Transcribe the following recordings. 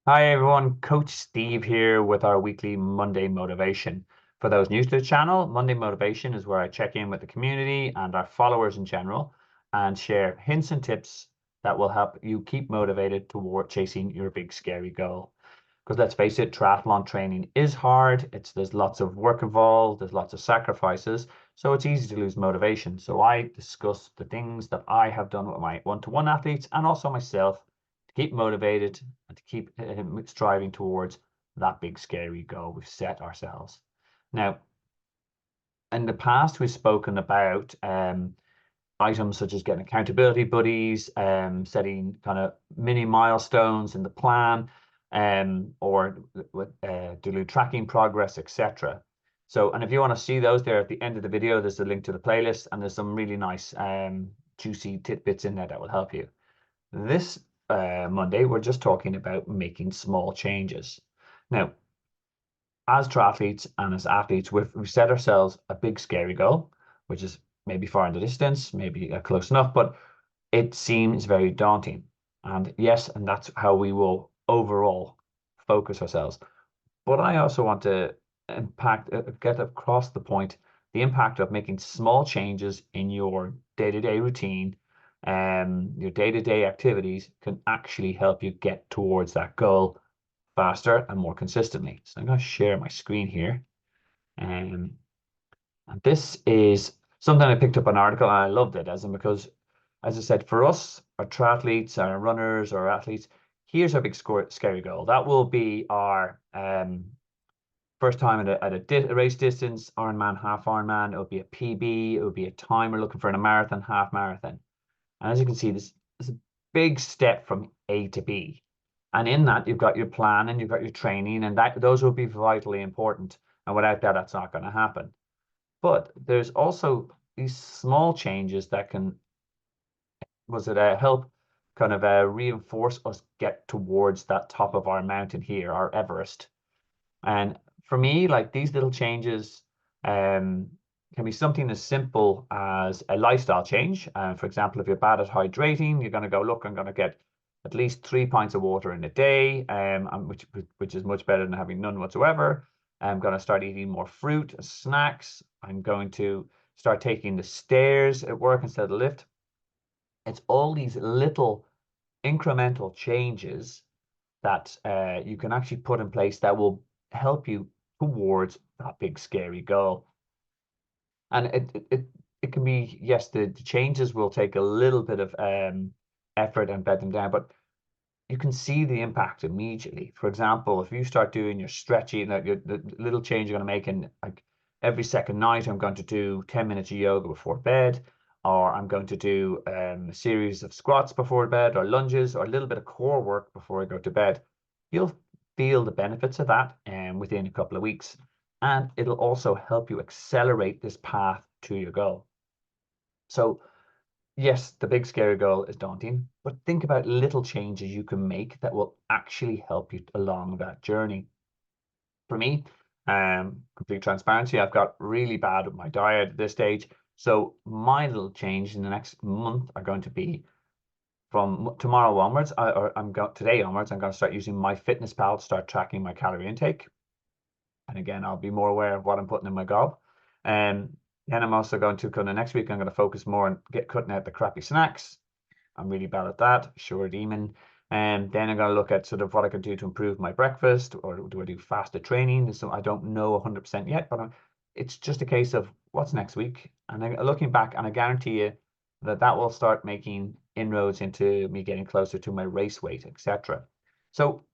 Hi everyone, Coach Steve here with our weekly Monday Motivation. For those new to the channel, Monday Motivation is where I check in with the community and our followers in general and share hints and tips that will help you keep motivated toward chasing your big scary goal. Because let's face it, triathlon training is hard. There's lots of work involved, there's lots of sacrifices, so it's easy to lose motivation. So I discuss the things that I have done with my one-to-one athletes and also myself to keep motivated and to keep striving towards that big scary goal we've set ourselves. Now, in the past, we've spoken about items such as getting accountability buddies, setting kind of mini milestones in the plan, or doing tracking progress, etc. So, and if you want to see those there at the end of the video, there's a link to the playlist, and there's some really nice, juicy tidbits in there that will help you. This Monday, we're just talking about making small changes. Now, as triathletes and as athletes, we've set ourselves a big, scary goal, which is maybe far in the distance, maybe close enough, but it seems very daunting. And yes, and that's how we will overall focus ourselves. But I also want to get across the point, the impact of making small changes in your day-to-day routine, your day-to-day activities can actually help you get towards that goal faster and more consistently. So I'm going to share my screen here. Um, and this is something I picked up an article and I loved it as in because, as I said, for us, our triathletes, our runners, our athletes, here's our big scary goal. That will be our first time at a race distance, Ironman, half Ironman. It will be a PB. It will be a time we're looking for in a marathon, half marathon. And as you can see, this is a big step from A to B. And in that, you've got your plan and you've got your training, and that those will be vitally important. And without that, that's not going to happen. But there's also these small changes that can, was it help kind of reinforce us get towards that top of our mountain here, our Everest. And for me, like these little changes um, can be something as simple as a lifestyle change. For example, if you're bad at hydrating, you're going to go, look, I'm going to get at least 3 pints of water in a day, which is much better than having none whatsoever. I'm going to start eating more fruit, snacks. I'm going to start taking the stairs at work instead of the lift. It's all these little incremental changes that you can actually put in place that will help you towards that big scary goal. And it can be, yes, the changes will take a little bit of effort and bed them down, but you can see the impact immediately. For example, if you start doing your stretching, the little change you're going to make in like every second night, I'm going to do 10 minutes of yoga before bed, or I'm going to do a series of squats before bed, or lunges, or a little bit of core work before I go to bed. You'll feel the benefits of that within a couple of weeks. And it'll also help you accelerate this path to your goal. So yes, the big scary goal is daunting, but think about little changes you can make that will actually help you along that journey. For me, complete transparency, I've got really bad with my diet at this stage. So my little change in the next month are going to be from tomorrow onwards, or today onwards, I'm going to start using MyFitnessPal to start tracking my calorie intake. And again, I'll be more aware of what I'm putting in my gob. And then I'm also going to kind of next week, I'm going to focus more on cutting out the crappy snacks. I'm really bad at that, sure demon. And then I'm going to look at sort of what I can do to improve my breakfast, or do I do fasted training? So I don't know 100% yet, but it's just a case of what's next week. And then looking back, and I guarantee you that that will start making inroads into me getting closer to my race weight, etc. So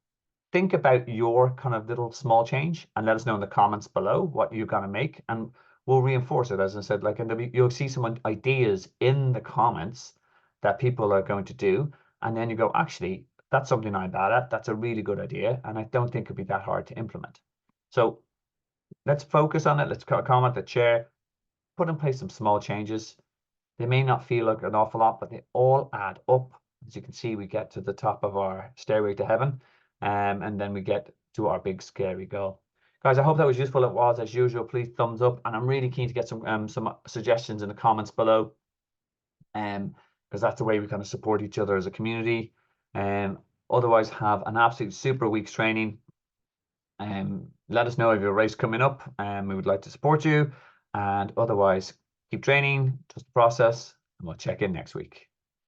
think about your kind of little small change and let us know in the comments below what you're going to make, and we'll reinforce it. As I said, like, and you'll see some ideas in the comments that people are going to do, and then you go, actually, that's something I'm bad at. That's a really good idea, and I don't think it'd be that hard to implement. So let's focus on it. Let's comment, let's share, put in place some small changes. They may not feel like an awful lot, but they all add up. As you can see, we get to the top of our stairway to heaven, and then we get to our big scary goal. Guys, I hope that was useful. It was, as usual. Please thumbs up, and I'm really keen to get some suggestions in the comments below, because that's the way we kind of support each other as a community. Otherwise, have an absolute super week's training. Let us know if you have a race coming up, and we would like to support you. And otherwise, keep training, trust the process, and we'll check in next week.